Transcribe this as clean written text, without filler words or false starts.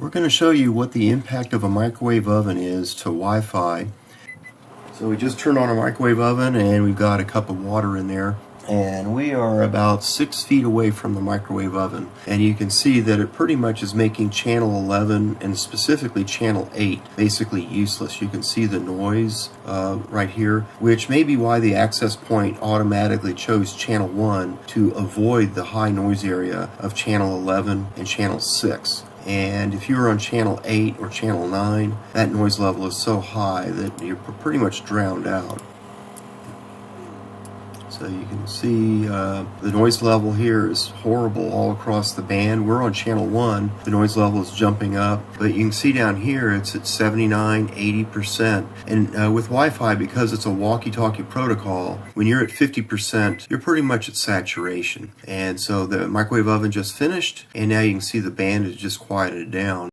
We're going to show you what the impact of a microwave oven is to Wi-Fi. So we just turned on a microwave oven and we've got a cup of water in there. And we are about 6 feet away from the microwave oven. And you can see that it pretty much is making channel 11 and specifically channel 8 basically useless. You can see the noise right here, which may be why the access point automatically chose channel 1 to avoid the high noise area of channel 11 and channel 6. And if you're on channel 8 or channel 9, that noise level is so high that you're pretty much drowned out. So you can see the noise level here is horrible all across the band. We're on channel 1. The noise level is jumping up. But you can see down here it's at 79, 80%. And with Wi-Fi, because it's a walkie-talkie protocol, when you're at 50%, you're pretty much at saturation. And so the microwave oven just finished, and now you can see the band is just quieted down.